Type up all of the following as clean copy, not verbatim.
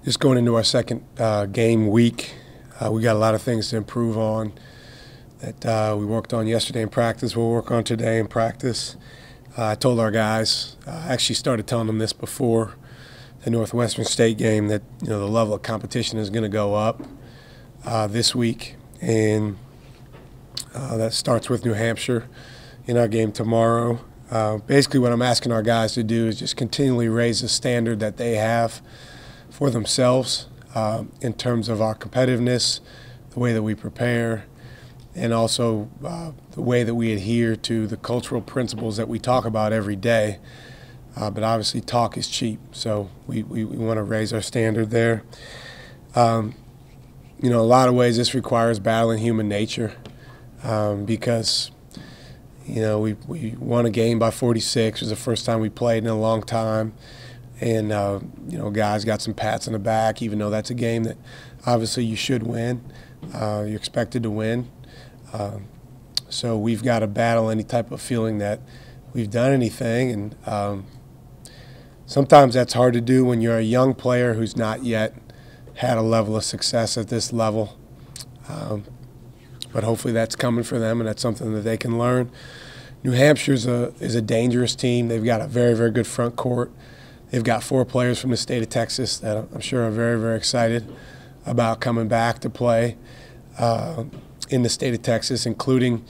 Just going into our second game week, we got a lot of things to improve on that we worked on yesterday in practice. We'll work on today in practice. I told our guys, I actually started telling them this before the Northwestern State game, that the level of competition is going to go up this week, and that starts with New Hampshire in our game tomorrow. Basically, what I'm asking our guys to do is just continually raise the standard that they have for themselves in terms of our competitiveness, the way that we prepare, and also the way that we adhere to the cultural principles that we talk about every day. But obviously talk is cheap, so we want to raise our standard there. A lot of ways this requires battling human nature because we won a game by 46. It was the first time we played in a long time. And, guys got some pats on the back, even though that's a game that obviously you should win. You're expected to win. So we've got to battle any type of feeling that we've done anything. And sometimes that's hard to do when you're a young player who's not yet had a level of success at this level. But hopefully that's coming for them, and that's something that they can learn. New Hampshire is a dangerous team. They've got a very, very good front court. They've got 4 players from the state of Texas that I'm sure are very, very excited about coming back to play in the state of Texas, including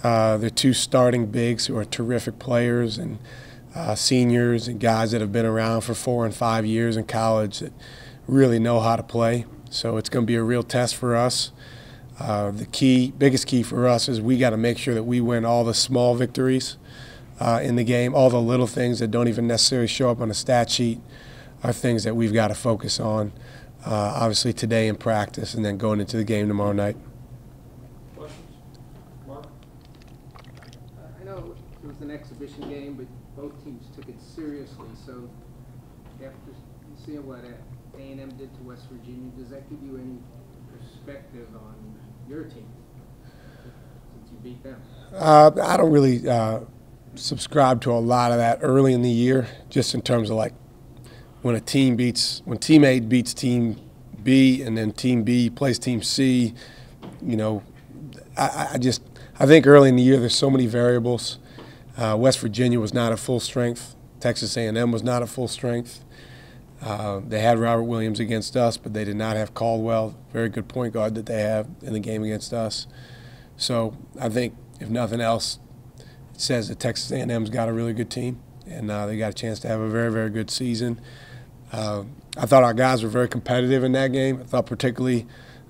their 2 starting bigs who are terrific players, and seniors and guys that have been around for 4 and 5 years in college that really know how to play. So it's going to be a real test for us. The biggest key for us is we got to make sure that we win all the small victories in the game. All the little things that don't even necessarily show up on a stat sheet are things that we've got to focus on, obviously today in practice and then going into the game tomorrow night. Questions? Mark? I know it was an exhibition game, but both teams took it seriously. So after seeing what A&M did to West Virginia, does that give you any perspective on your team since you beat them? I don't really subscribe to a lot of that early in the year, just in terms of like when team A beats team B and then team B plays team C. I think early in the year there's so many variables. West Virginia was not at full strength. Texas A&M was not at full strength. They had Robert Williams against us, but they did not have Caldwell, very good point guard that they have in the game against us. So I think, if nothing else, it says that Texas A&M's got a really good team, and they got a chance to have a very, very good season. I thought our guys were very competitive in that game. I thought particularly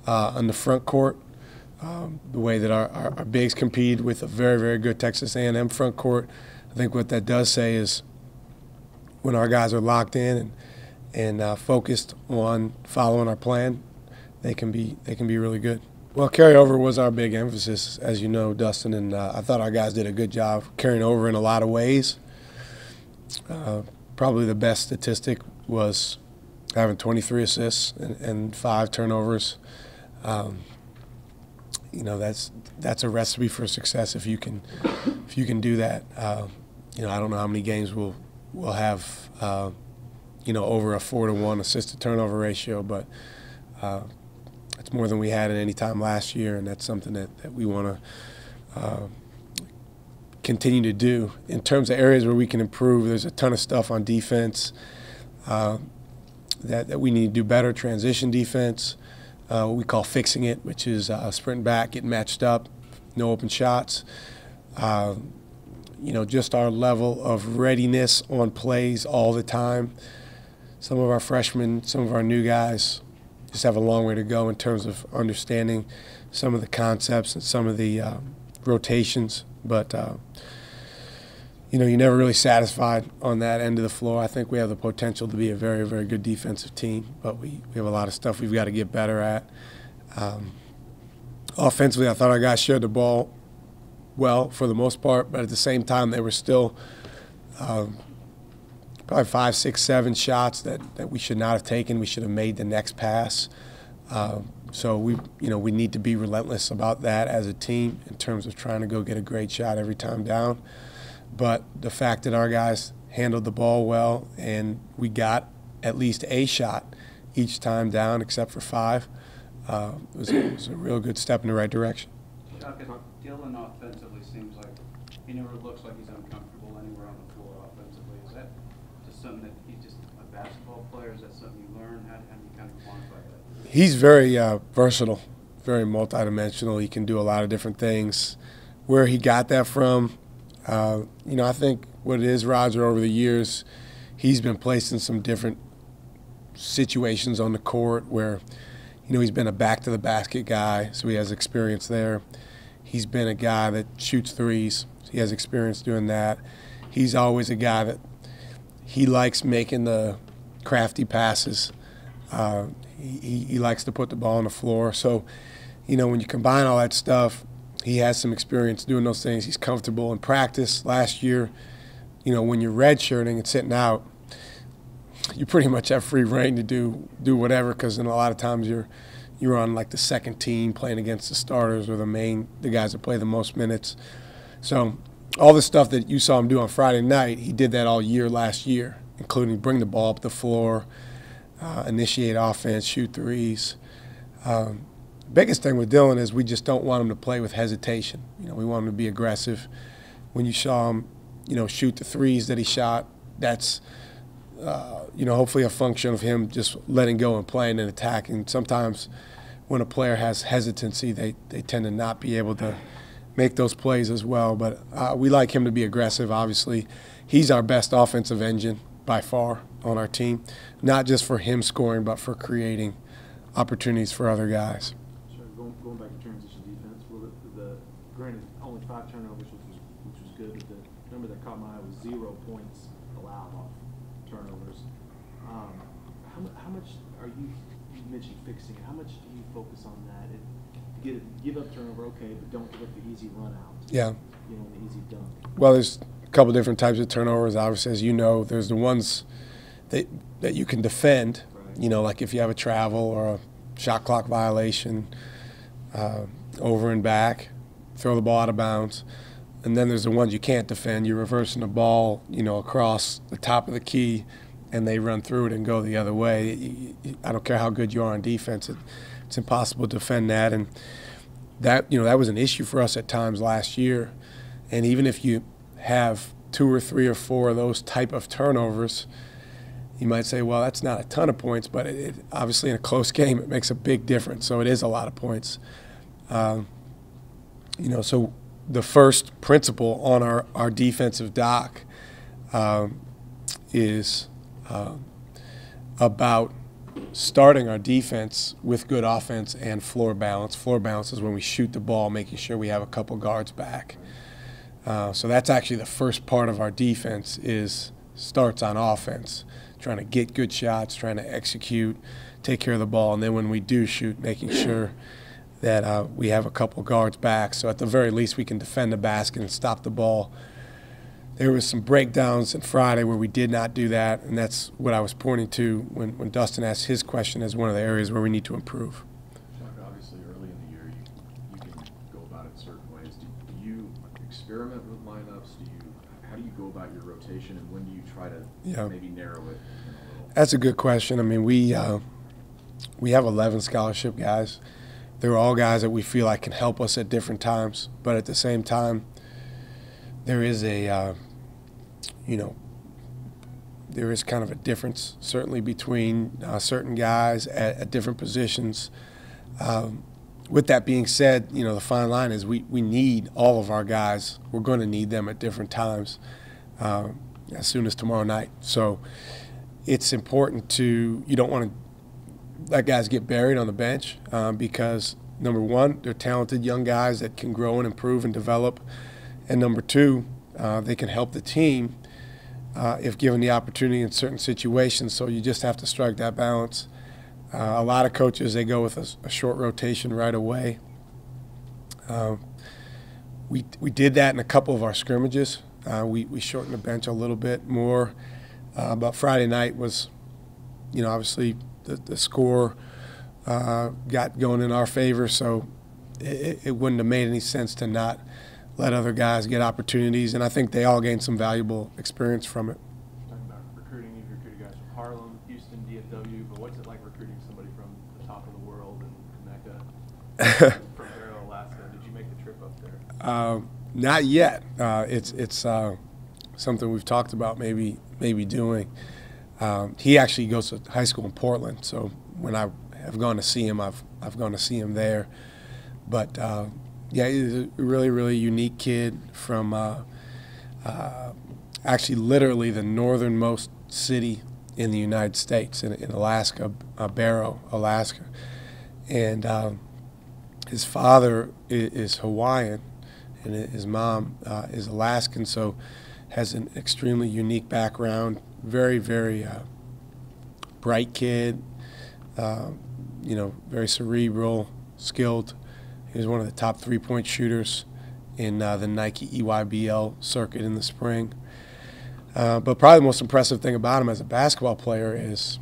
on the front court, the way that our bigs competed with a very, very good Texas A&M front court. I think what that does say is when our guys are locked in and focused on following our plan, they can be really good. Well, carryover was our big emphasis, as you know, Dustin, and I thought our guys did a good job carrying over in a lot of ways. Probably the best statistic was having 23 assists and 5 turnovers. That's a recipe for success if you can do that. I don't know how many games we'll have over a 4-to-1 assist-to-turnover ratio, but it's more than we had at any time last year, and that's something that we want to continue to do. In terms of areas where we can improve, there's a ton of stuff on defense that we need to do better. Transition defense, what we call fixing it, which is sprinting back, getting matched up, no open shots. Just our level of readiness on plays all the time. Some of our freshmen, some of our new guys just have a long way to go in terms of understanding some of the concepts and some of the rotations. But, you're never really satisfied on that end of the floor. I think we have the potential to be a very, very good defensive team, but we have a lot of stuff we've got to get better at. Offensively, I thought our guys shared the ball well for the most part, but at the same time they were still probably 5, 6, 7 shots that we should not have taken. We should have made the next pass. So we need to be relentless about that as a team in terms of trying to go get a great shot every time down. But the fact that our guys handled the ball well and we got at least a shot each time down except for 5. It was a real good step in the right direction. Shaka, Dylan offensively seems like he never looks like he's uncomfortable anywhere on the floor offensively. Is that just something that he's just a basketball player? Is that something you learn? How do you kind of quantify that? He's very versatile, very multidimensional. He can do a lot of different things. Where he got that from, I think what it is, Roger, over the years, he's been placed in some different situations on the court where, he's been a back-to-the-basket guy, so he has experience there. He's been a guy that shoots threes. He has experience doing that. He's always a guy that he likes making the crafty passes. He likes to put the ball on the floor. So, when you combine all that stuff, he has some experience doing those things. He's comfortable in practice. Last year, when you're redshirting and sitting out, you pretty much have free reign to do whatever, because in a lot of times you're on like the second team playing against the starters or the guys that play the most minutes. So all the stuff that you saw him do on Friday night, he did that all year last year, including bring the ball up the floor, initiate offense, shoot threes. Biggest thing with Dylan is we just don't want him to play with hesitation. We want him to be aggressive. When you saw him, shoot the threes that he shot, that's hopefully a function of him just letting go and playing and attacking. Sometimes when a player has hesitancy, they tend to not be able to make those plays as well. But we like him to be aggressive, obviously. He's our best offensive engine by far on our team, not just for him scoring, but for creating opportunities for other guys. Sure. Going back to transition defense, the granted only 5 turnovers, which was good, but the number that caught my eye was 0 points allowed off turnovers. How much are you mentioned fixing it? How much do you focus on that? Give up turnover, okay, but don't give up the easy run out. Yeah. The easy dunk. Well, there's a couple different types of turnovers. Obviously, as you know, there's the ones that you can defend. Right. Like if you have a travel or a shot clock violation, over and back, throw the ball out of bounds. And then there's the ones you can't defend. You're reversing the ball, across the top of the key, and they run through it and go the other way. I don't care how good you are on defense. It's impossible to defend that. And that was an issue for us at times last year. And even if you have 2 or 3 or 4 of those type of turnovers, you might say, well, that's not a ton of points, but it obviously in a close game it makes a big difference. So it is a lot of points. So the first principle on our defensive doc is about starting our defense with good offense and floor balance. Floor balance is when we shoot the ball, making sure we have a couple guards back. So that's actually the first part of our defense starts on offense, trying to get good shots, trying to execute, take care of the ball, and then when we do shoot, making sure that we have a couple guards back. So at the very least, we can defend the basket and stop the ball. There was some breakdowns on Friday where we did not do that, and that's what I was pointing to when Dustin asked his question as one of the areas where we need to improve. Shaka, obviously early in the year you can go about it certain ways. Do you experiment with lineups? How do you go about your rotation, and when do you try to maybe narrow it a little? That's a good question. I mean, we have 11 scholarship guys. They're all guys that we feel like can help us at different times, but at the same time, there is there is kind of a difference certainly between certain guys at different positions. With that being said, the fine line is we need all of our guys. We're going to need them at different times as soon as tomorrow night. So it's important you don't want to let guys get buried on the bench because, number one, they're talented young guys that can grow and improve and develop. And number two, they can help the team if given the opportunity in certain situations. So you just have to strike that balance. A lot of coaches, they go with a short rotation right away. We did that in a couple of our scrimmages. We shortened the bench a little bit more. But Friday night was, obviously the score got going in our favor, so it wouldn't have made any sense to not let other guys get opportunities, and I think they all gained some valuable experience from it. Talking about recruiting, you've recruited guys Harlem, Houston, DFW, but what's it like recruiting somebody from the top of the world and Mecca from Barrow, Alaska? Did you make the trip up there? Not yet. It's something we've talked about maybe doing. He actually goes to high school in Portland, so when I have gone to see him, I've gone to see him there. But yeah, he's a really unique kid from actually literally the northernmost city in the United States, in Alaska, Barrow, Alaska. And his father is Hawaiian, and his mom is Alaskan, so has an extremely unique background. Very bright kid, very cerebral, skilled. He was one of the top three-point shooters in the Nike EYBL circuit in the spring. But probably the most impressive thing about him as a basketball player is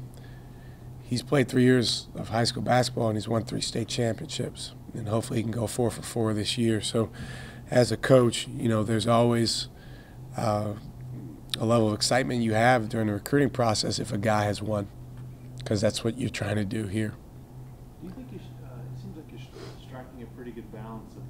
he's played 3 years of high school basketball and he's won 3 state championships. And hopefully he can go 4 for 4 this year. So as a coach, there's always a level of excitement you have during the recruiting process if a guy has won, because that's what you're trying to do here. Do you think it seems like you're striking a pretty good balance of,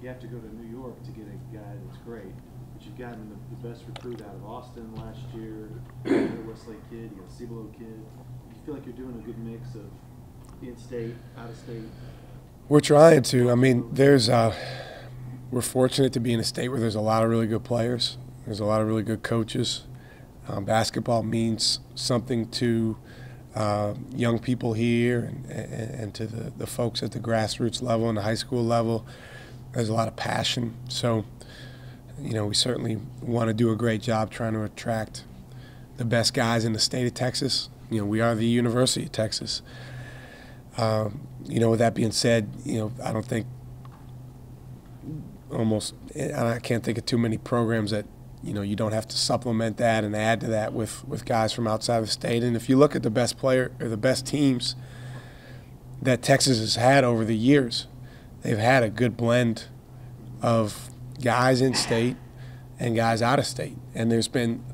you have to go to New York to get a guy that's great, but you've gotten the best recruit out of Austin last year, you got a Westlake kid, you got a Cibolo kid. Do you feel like you're doing a good mix of in-state, out-of-state? We're trying to. I mean, we're fortunate to be in a state where there's a lot of really good players. There's a lot of really good coaches. Basketball means something to young people here and to the folks at the grassroots level and the high school level. There's a lot of passion. So, we certainly want to do a great job trying to attract the best guys in the state of Texas. We are the University of Texas. With that being said, I don't think I can't think of too many programs that, you don't have to supplement that and add to that with guys from outside of the state. And if you look at the best player or the best teams that Texas has had over the years, they've had a good blend of guys in state and guys out of state. And there's been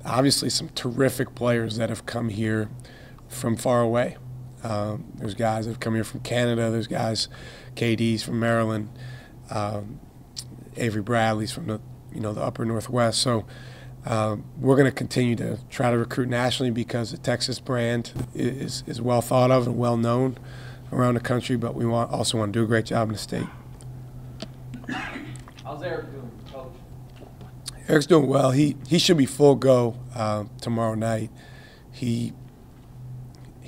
obviously some terrific players that have come here from far away. There's guys that have come here from Canada. There's guys, KD's from Maryland, Avery Bradley's from the upper Northwest. So we're going to continue to try to recruit nationally because the Texas brand is well thought of and well known around the country, but we also want to do a great job in the state. How's Eric doing, Coach? Eric's doing well. He should be full go tomorrow night. He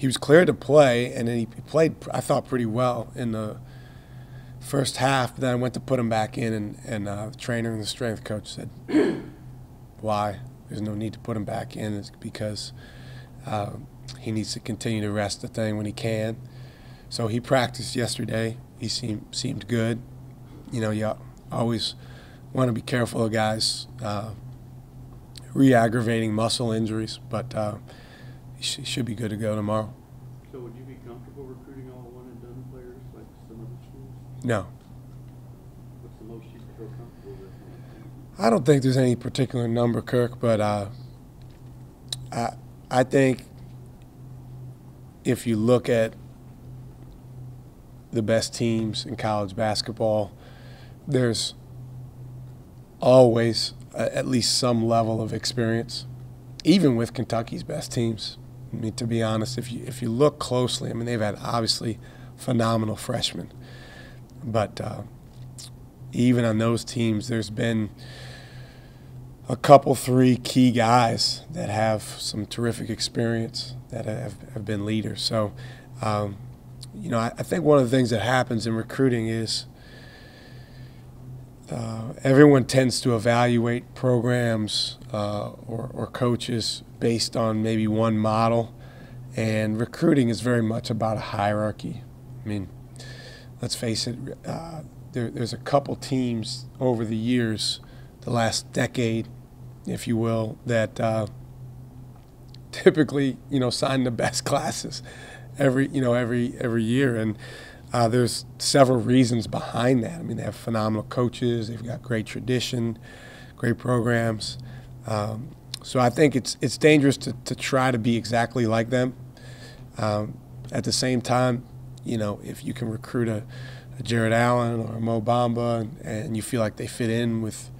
was cleared to play, and then he played, I thought, pretty well in the first half. But then I went to put him back in, and the trainer and the strength coach said, why? There's no need to put him back in. It's because he needs to continue to rest the thing when he can. So he practiced yesterday. He seemed good. You always want to be careful of guys re-aggravating muscle injuries, but he should be good to go tomorrow. So would you be comfortable recruiting all one-and-done players like some other schools? No. What's the most you feel comfortable with? I don't think there's any particular number, Kirk, but I think if you look at the best teams in college basketball, there's always at least some level of experience, even with Kentucky's best teams. I mean, to be honest, if you look closely, I mean, they've had obviously phenomenal freshmen, but even on those teams, there's been a couple, 3 key guys that have some terrific experience that have been leaders. So, I think one of the things that happens in recruiting is everyone tends to evaluate programs or coaches based on maybe one model, and recruiting is very much about a hierarchy. I mean, let's face it, there's a couple teams over the years, the last decade, if you will, that typically, sign the best classes every year, and there's several reasons behind that. I mean, they have phenomenal coaches, they've got great tradition, great programs, So I think it's dangerous to try to be exactly like them. At the same time, if you can recruit a Jared Allen or a Mo Bamba and you feel like they fit in with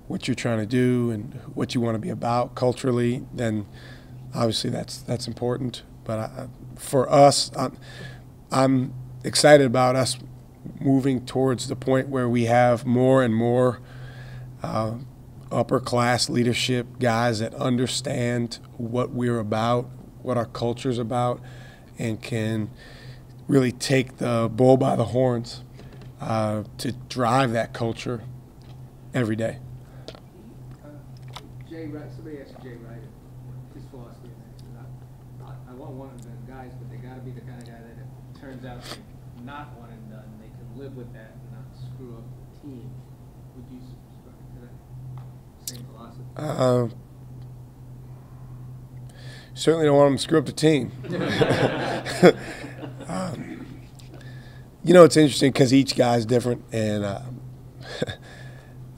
what you're trying to do and what you want to be about culturally, then obviously that's important. But for us, I'm excited about us moving towards the point where we have more and more upper-class leadership guys that understand what we're about, what our culture's about, and can really take the bull by the horns to drive that culture every day. Jay Wright, somebody asked Jay Wright his philosophy. I want one of the guys, but they got to be the kind of guy that it turns out to not one and done. They can live with that and not screw up the team. Would you subscribe to that same philosophy? Certainly don't want them to screw up the team. It's interesting because each guy's different, and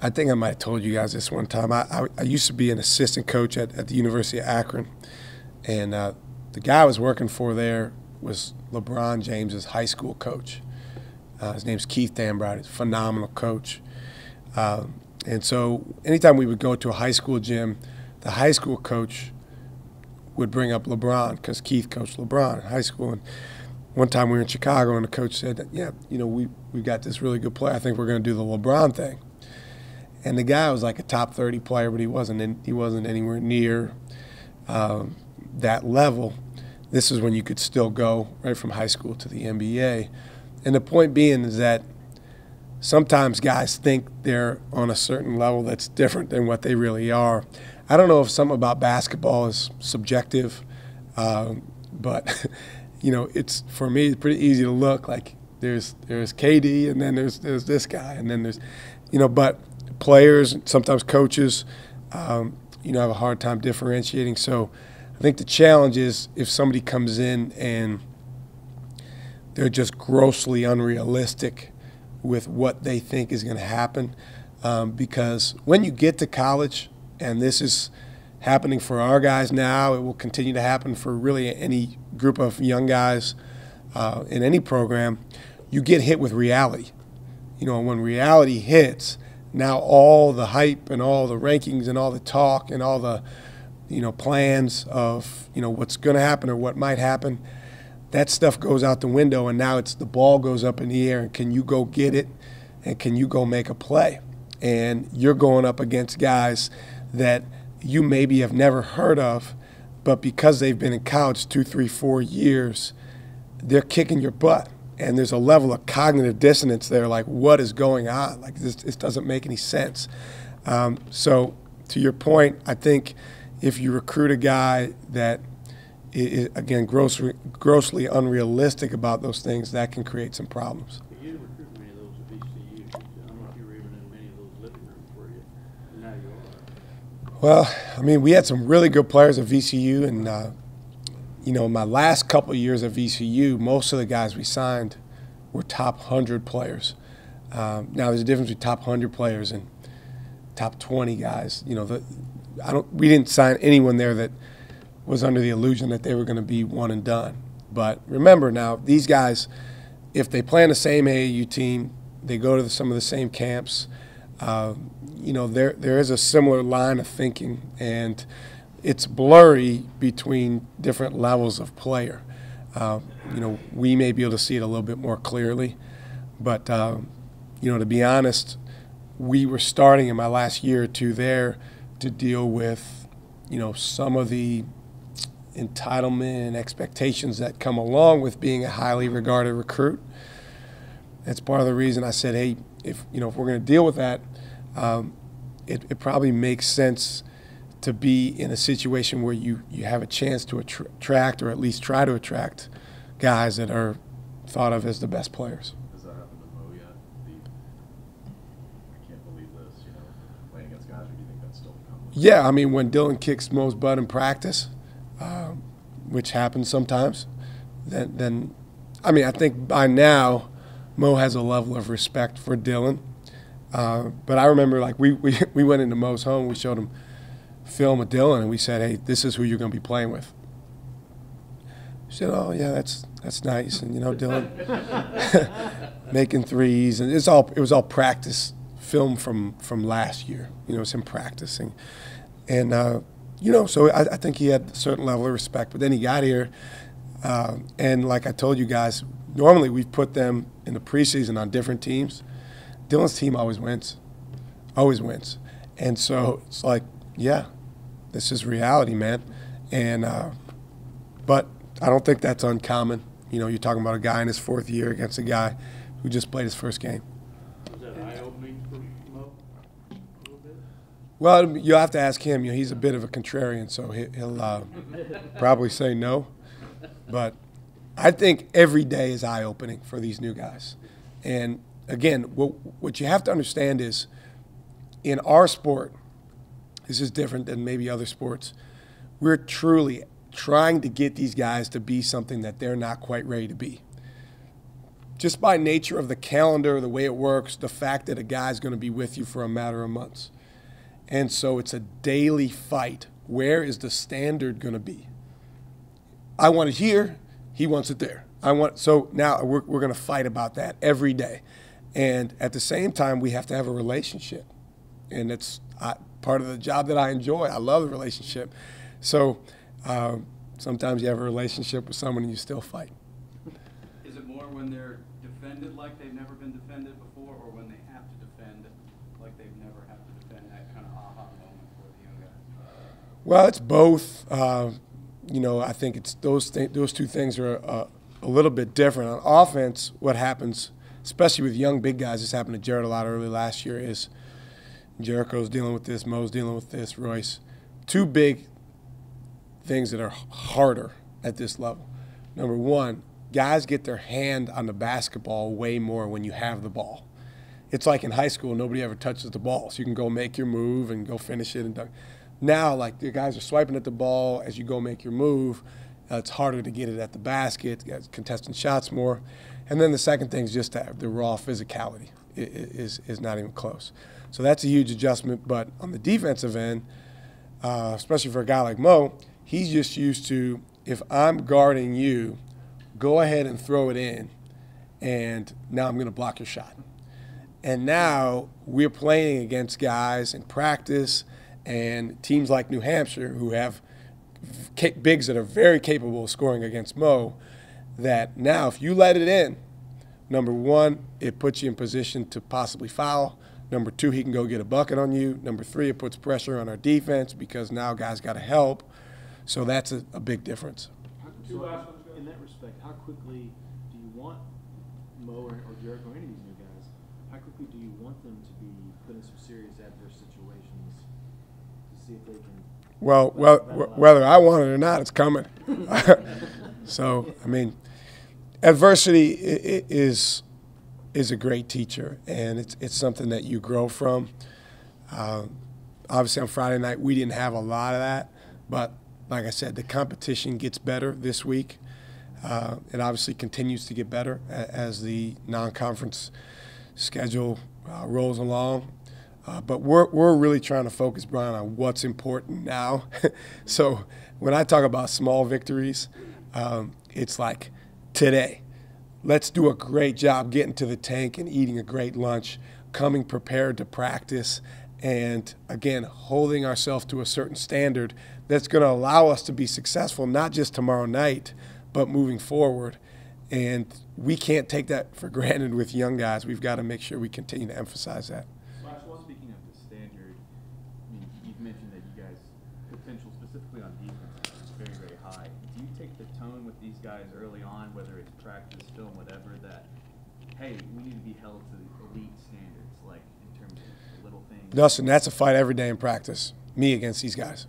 I think I might have told you guys this one time. I used to be an assistant coach at the University of Akron, and the guy I was working for there was LeBron James's high school coach. His name's Keith Dambride. He's a phenomenal coach. And so anytime we would go to a high school gym, the high school coach would bring up LeBron because Keith coached LeBron in high school. And one time we were in Chicago, and the coach said, we've got this really good player. I think we're going to do the LeBron thing. And the guy was like a top 30 player, but he wasn't anywhere near that level. This is when you could still go right from high school to the NBA. And the point being is that sometimes guys think they're on a certain level that's different than what they really are. I don't know if something about basketball is subjective, but it's, for me, it's pretty easy to look like there's KD, and then there's this guy, and then there's, but players, sometimes coaches, have a hard time differentiating. So I think the challenge is if somebody comes in and they're just grossly unrealistic with what they think is going to happen, because when you get to college, and this is happening for our guys now, it will continue to happen for really any group of young guys in any program, you get hit with reality. When reality hits, now all the hype and all the rankings and all the talk and all the plans of what's going to happen or what might happen, that stuff goes out the window, and now it's the ball goes up in the air, and can you go get it, and can you go make a play? And you're going up against guys that you maybe have never heard of, but because they've been in college 2, 3, 4 years, they're kicking your butt. And there's a level of cognitive dissonance there, like, what is going on? Like, this doesn't make any sense. So to your point, I think if you recruit a guy that is, again, grossly unrealistic about those things, that can create some problems. You didn't recruit many of those at VCU. I don't know if you were even in many of those living rooms, were you? And now you are. Well, I mean, we had some really good players at VCU, and my last couple of years at VCU, most of the guys we signed were top 100 players. Now, there's a difference between top 100 players and top 20 guys. We didn't sign anyone there that was under the illusion that they were going to be one and done. But remember now, these guys, if they play on the same AAU team, they go to some of the same camps, there is a similar line of thinking, and it's blurry between different levels of player. We may be able to see it a little bit more clearly, but to be honest, we were starting in my last year or two there to deal with, some of the entitlement and expectations that come along with being a highly regarded recruit. That's part of the reason I said, hey, if we're going to deal with that, it probably makes sense to be in a situation where you have a chance to attract, or at least try to attract, guys that are thought of as the best players. Has that happened to Mo yet? I can't believe this, playing against guys, or do you think that's still coming? Yeah, I mean, when Dylan kicks Mo's butt in practice, which happens sometimes, then I think by now Mo has a level of respect for Dylan. But I remember, like, we went into Mo's home, we showed him film of Dylan, and we said, hey, this is who you're going to be playing with. He said, oh, yeah, that's nice. And, Dylan making threes. And it was all practice film from last year. It's him practicing. And, so I think he had a certain level of respect. But then he got here, and like I told you guys, normally we've put them in the preseason on different teams. Dylan's team always wins. Always wins. And so it's like, yeah, this is reality, man. And but I don't think that's uncommon. You're talking about a guy in his 4th year against a guy who just played his first game. Was that eye-opening for Mo a little bit? Well, you'll have to ask him. He's a bit of a contrarian, so he'll probably say no. But I think every day is eye-opening for these new guys. And, again, what you have to understand is in our sport, this is different than maybe other sports, we're truly trying to get these guys to be something that they're not quite ready to be. Just by nature of the calendar, the way it works, the fact that a guy's going to be with you for a matter of months. And so it's a daily fight. Where is the standard going to be? I want it here. He wants it there. So now we're going to fight about that every day. And at the same time, we have to have a relationship. And it's part of the job that I enjoy. I love the relationship. So sometimes you have a relationship with someone and you still fight. Is it more when they're defended like they've never been defended before, or when they have to defend like they've never had to defend, that kind of aha moment for the young guys? Well, it's both. I think it's those two things are a little bit different. On offense, what happens, especially with young big guys, this happened to Jared a lot early last year, is Jericho's dealing with this, Mo's dealing with this, Royce. Two big things that are harder at this level. Number one, guys get their hand on the basketball way more when you have the ball. It's like in high school, nobody ever touches the ball, so you can go make your move and go finish it. And now, like, the guys are swiping at the ball as you go make your move. It's harder to get it at the basket, contesting shots more. And then the second thing is just the raw physicality is not even close. So that's a huge adjustment. But on the defensive end, especially for a guy like Mo, he's just used to, if I'm guarding you, go ahead and throw it in, and now I'm going to block your shot. And now we're playing against guys in practice and teams like New Hampshire who have bigs that are very capable of scoring against Mo, that now if you let it in, number one, it puts you in position to possibly foul. Number two, he can go get a bucket on you. Number three, it puts pressure on our defense because now guys got to help. So that's a big difference. In that respect, how quickly do you want Mo or Jericho or any of these new guys, how quickly do you want them to be put in some serious adverse situations to see if they can? Well, whether I want it or not, it's coming. So, I mean, adversity is a great teacher, and it's something that you grow from. Obviously, on Friday night, we didn't have a lot of that, but like I said, the competition gets better this week. It obviously continues to get better as the non-conference schedule rolls along. But we're really trying to focus, Brian, on what's important now. So when I talk about small victories, it's like today. Let's do a great job getting to the tank and eating a great lunch, coming prepared to practice, and, again, holding ourselves to a certain standard that's going to allow us to be successful, not just tomorrow night, but moving forward. And we can't take that for granted with young guys. We've got to make sure we continue to emphasize that. Speaking of the standard, I mean, you've mentioned that you guys' potential specifically on defense is very, very high. Do you take the tone with these guys early on, whether it's practice, film, whatever, that, hey, we need to be held to the elite standards, like in terms of the little things? Dustin, that's a fight every day in practice, me against these guys,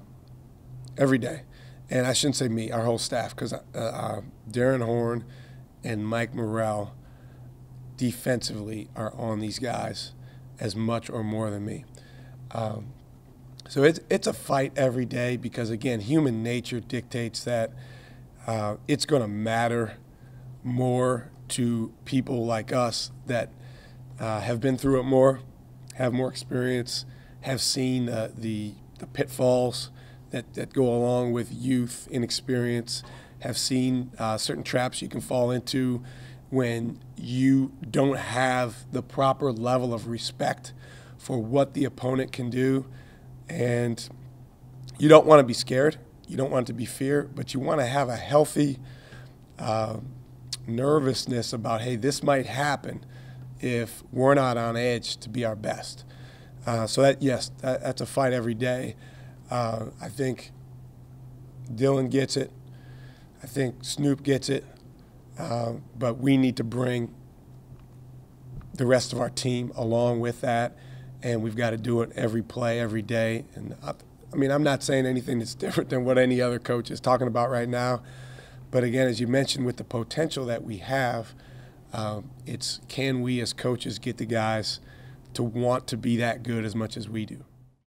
every day. And I shouldn't say me, our whole staff, because Darren Horn and Mike Morrell defensively are on these guys as much or more than me. So it's a fight every day because, again, human nature dictates that it's going to matter more to people like us that have been through it more, have more experience, have seen the the pitfalls that go along with youth, inexperience, have seen certain traps you can fall into when you don't have the proper level of respect for what the opponent can do. And you don't want to be scared. You don't want it to be fear, but you want to have a healthy nervousness about, hey, this might happen if we're not on edge to be our best. So that, yes, that's a fight every day. I think Dylan gets it. I think Snoop gets it. But we need to bring the rest of our team along with that, and we've got to do it every play, every day. And I mean, I'm not saying anything that's different than what any other coach is talking about right now. But again, as you mentioned, with the potential that we have, it's can we as coaches get the guys to want to be that good as much as we do?